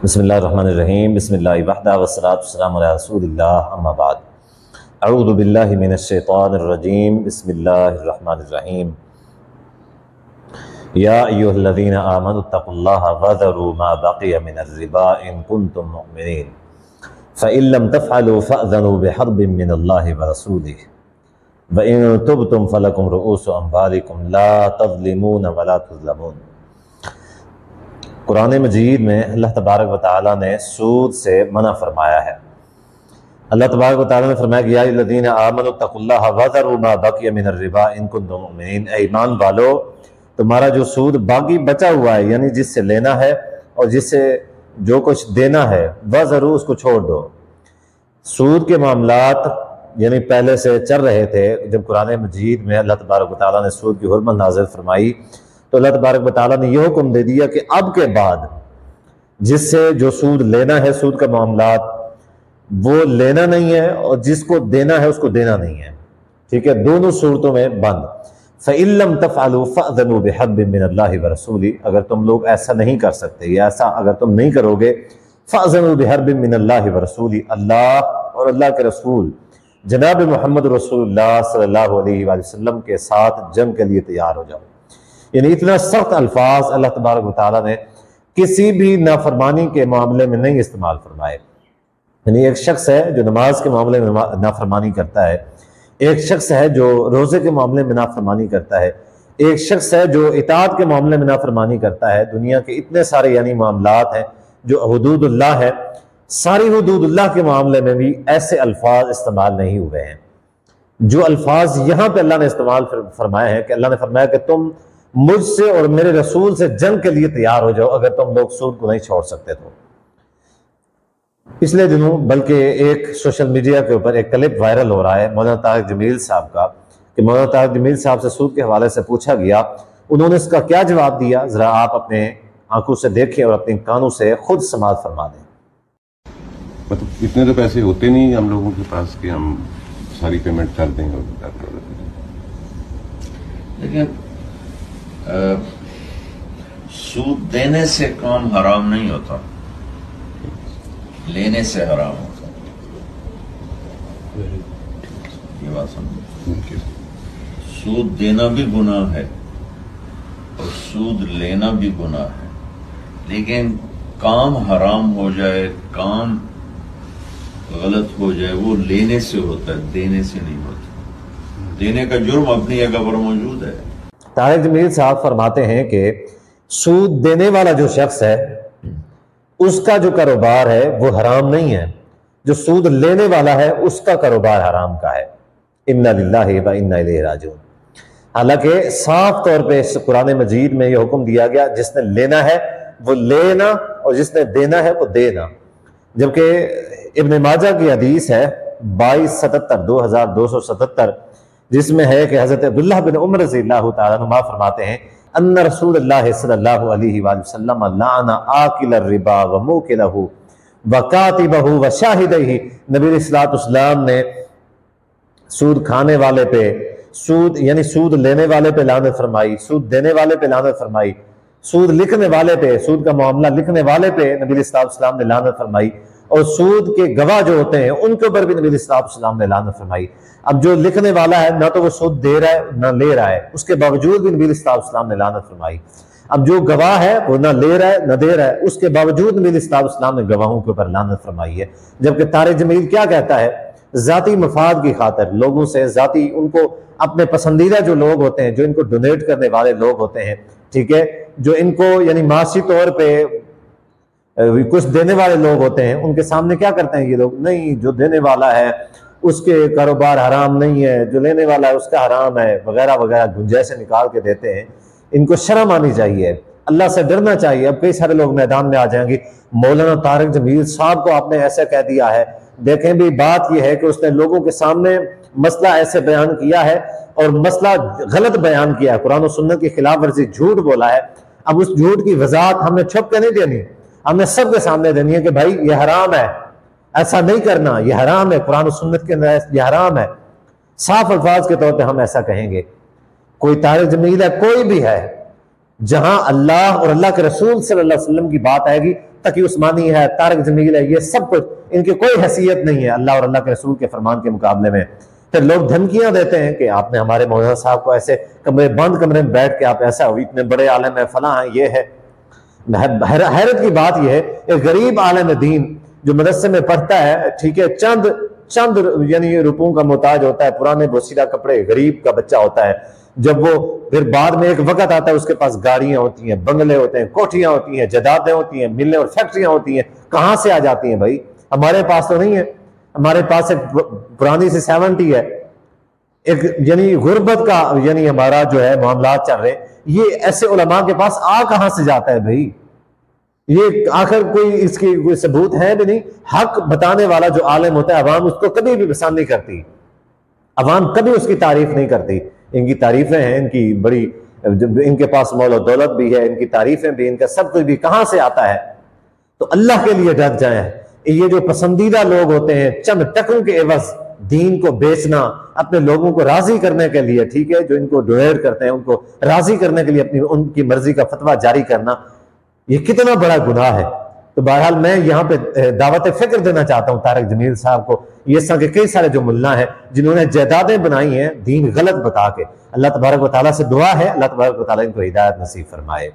बिस्मिल्लाहिर्रहमानिर्रहीम बिस्मिल्लाहि वहदा वस्सलातु वस्सलामु अला रसूलिल्लाह अम्मा बाद अऊज़ु बिल्लाहि मिनश्शैतानिर्रजीम बिस्मिल्लाहिर्रहमानिर्रहीम या अय्युहल्लज़ीना आमनुत्तक़ुल्लाहा वज़रू मा बक़िया मिनर्रिबा इन कुंतुम मुमिनीन फ़इन लम तफ़अलू फ़अज़नू बिहर्बिन मिनल्लाहि व रसूलिही व इन तुबतुम फ़लकुम रुऊसु अम्वालिकुम ला तज़लिमून व ला तुज़लमून। कुरान मजीद में अल्लाह तबारक व तआला ने सूद से मना फरमाया है। अल्लाह तबारक व तआला ने फरमाया कि या अय्युहल्लज़ीना आमनुत्तक़ुल्लाहा वज़रू मा बक़िया मिनर्रिबा इन कुंतुम मुमिनीन, ऐ ईमान वालो तुम्हारा जो सूद बाकी बचा हुआ है यानी जिससे लेना है और जिससे जो कुछ देना है वज़रू उसको छोड़ दो। सूद के मामलात यानी पहले से चल रहे थे। जब कुरान मजीद में अल्लाह तबारक व तआला ने सूद की हुर्मत नाज़िल फरमाई तो अल्लाह तबारक व तआला ने यह हुक्म दे दिया कि अब के बाद जिससे जो सूद लेना है, सूद का मामलात वो लेना नहीं है और जिसको देना है उसको देना नहीं है। ठीक है, दोनों सूरतों में बंद। फ़इन लम तफ़अलू फ़अज़नू बिहर्बिन मिनल्लाहि व रसूलिही, अगर तुम लोग ऐसा नहीं कर सकते या ऐसा अगर तुम नहीं करोगे, फ़अज़नू बिहर्बिन मिनल्लाहि व रसूलिही, अल्लाह और अल्लाह के रसूल जनाब मोहम्मद रसूलुल्लाह सल्लल्लाहु अलैहि वसल्लम के साथ जंग के लिए तैयार हो जाओ। यानी इतना सख्त अल्फाज अल्लाह तबारक व तआला ने किसी भी नाफरमानी के मामले में नहीं इस्तेमाल फरमाए। यानी एक शख्स है जो नमाज के मामले में नाफरमानी करता है, एक शख्स है जो रोज़े के मामले में नाफरमानी करता है, एक शख्स है जो इताअत के मामले में नाफरमानी करता है। दुनिया के इतने सारे यानी मामलात हैं जो हुदूदुल्लाह है, सारी हुदूदुल्लाह के मामले में भी ऐसे अल्फाज इस्तेमाल नहीं हुए हैं जो अल्फाज यहाँ पे अल्लाह ने इस्तेमाल फरमाए हैं। कि अल्लाह ने फरमाया कि तुम मुझसे और मेरे रसूल से जंग के लिए तैयार हो जाओ अगर तुम लोग सूद को नहीं छोड़ सकते तो। पिछले दिनों बल्कि एक सोशल मीडिया के ऊपर एक क्लिप वायरल हो रहा है मौलाना तारिक जमील साहब का, कि मौलाना तारिक जमील साहब से सूद के हवाले से पूछा गया, उन्होंने इसका क्या जवाब दिया, जरा आप अपने आंखों से देखें और अपने कानों से खुद समाअत फरमा दें। मतलब इतने तो पैसे होते नहीं हम लोगों के पास कि हम सारी पेमेंट कर दें। लेकिन सूद देने से काम हराम नहीं होता, लेने से हराम होता। ये बात समझो, सूद देना भी गुनाह है और सूद लेना भी गुनाह है, लेकिन काम हराम हो जाए, काम गलत हो जाए, वो लेने से होता है, देने से नहीं होता। देने का जुर्म अपनी जगह पर मौजूद है। तारिक जमील साहब फरमाते हैं कि सूद देने वाला जो शख्स है उसका जो कारोबार है वो हराम नहीं है, जो सूद लेने वाला है उसका कारोबार हराम का है। इन्ना लिल्लाहि व इन्ना इलैहि राजिऊन। हालांकि साफ तौर पे कुरान मजीद में यह हुक्म दिया गया जिसने लेना है वो लेना और जिसने देना है वो देना। जबकि इब्न माजा की हदीस है 2277 जिसमें है कि हजरत अब्दुल्लाह बिन उमर रज़ियल्लाहु तआला अन्हुमा फरमाते हैं अन्ना रसूलुल्लाह सल्लल्लाहु अलैहि वसल्लम लाना आकिल रिबा व मुकिलहु व कातिबहु व शाहिदैहि। नबी अलैहिस्सलातु वस्सलाम ने सूद खाने वाले पे, सूद यानी सूद लेने वाले पे लानत फरमाई, सूद देने वाले पे लानत फरमाई, सूद लिखने वाले पे, सूद का मामला लिखने वाले पे नबी अलैहिस्सलातु वस्सलाम ने लानत फरमाई, और सूद के गवाह जो होते हैं उनके ऊपर भी नबी अलैहिस्सलातु वस्सलाम ने लानत फरमाई। अब जो लिखने वाला है ना तो वो सूद दे रहा है ना ले रहा है, उसके बावजूद भी नबी अलैहिस्सलातु वस्सलाम ने लानत फरमाई। अब जो गवाह है वो ना ले रहा है ना दे रहा है, उसके बावजूद नबी अलैहिस्सलातु वस्सलाम ने गवाहों के ऊपर लानत फरमाई है। जबकि तारिक जमील क्या कहता है, जाती मफाद की खातिर लोगों से जाती उनको अपने पसंदीदा जो लोग होते हैं, जो इनको डोनेट करने वाले लोग होते हैं, ठीक है, जो इनको यानी माशी तौर पर कुछ देने वाले लोग होते हैं, उनके सामने क्या करते हैं ये लोग, नहीं जो देने वाला है उसके कारोबार हराम नहीं है, जो लेने वाला है उसका हराम है, वगैरह वगैरह गुंजाइशें निकाल के देते हैं। इनको शर्म आनी चाहिए, अल्लाह से डरना चाहिए। अब कई सारे लोग मैदान में आ जाएंगे, मौलाना तारिक जमील साहब को आपने ऐसा कह दिया है। देखें भी बात यह है कि उसने लोगों के सामने मसला ऐसे बयान किया है और मसला गलत बयान किया है, कुरान और सुन्नत की खिलाफ वर्जी, झूठ बोला है। अब उस झूठ की वजाहत हमने छुप के नहीं देनी, हमने सबके सामने देनी है कि भाई ये हराम है, ऐसा नहीं करना, ये हराम है, कुरान और सुन्नत के अंदर ये हराम है। साफ अल्फाज के तौर पे हम ऐसा कहेंगे। कोई तारिक जमील है, कोई भी है, जहां अल्लाह और अल्लाह के रसूल सल्लल्लाहु अलैहि वसल्लम की बात आएगी तकी उस्मानी है, तारक जमील है, ये सब कुछ, इनकी कोई हैसियत नहीं है अल्लाह और अल्लाह के रसूल के फरमान के मुकाबले में। फिर लोग धमकियां देते हैं कि आपने हमारे मौलाना साहब को ऐसे बंद कमरे में बैठ के आप ऐसा इतने बड़े आलम है, फला है, ये है। हैरत की बात यह है, एक गरीब आलम दीन जो मदरसे में पढ़ता है, ठीक है, चंद यानी रुपयों का मोहताज होता है, पुराने बोसीदा कपड़े, गरीब का बच्चा होता है, जब वो फिर बाद में एक वक्त आता है उसके पास गाड़ियां होती हैं, बंगले होते हैं, कोठियां होती हैं, जायदादें होती हैं, मिलें और फैक्ट्रियां होती हैं, कहां से आ जाती हैं भाई? हमारे पास तो नहीं है। हमारे पास एक पुरानी सी 70 है, एक यानी गुर्बत का यानी हमारा जो है मामला चल रहे हैं। ये ऐसे उलमा के पास आ कहां से जाता है भाई? ये आखिर कोई इसकी कोई सबूत है भी नहीं। हक बताने वाला जो आलिम होता है, अवाम उसको कभी भी पसंद नहीं करती, अवाम कभी उसकी तारीफ नहीं करती। इनकी तारीफें हैं, इनकी बड़ी, इनके पास मौल और दौलत भी है, इनकी तारीफें भी, इनका सब कुछ भी कहां से आता है? तो अल्लाह के लिए डर जाए। ये जो पसंदीदा लोग होते हैं, चंद टकों के एवज दीन को बेचना, अपने लोगों को राजी करने के लिए, ठीक है, जो इनको डोनेट करते हैं उनको राजी करने के लिए अपनी उनकी मर्जी का फतवा जारी करना, ये कितना बड़ा गुनाह है। तो बहरहाल मैं यहाँ पे दावत फिक्र देना चाहता हूँ तारक जमील साहब को, ये इस तरह के कई सारे जो मुल्ला हैं जिन्होंने जायदादें बनाई हैं दीन गलत बता के। अल्लाह तबारक व तआला से दुआ है, अल्लाह तबारक व तआला इनको हिदायत नसीब फरमाए।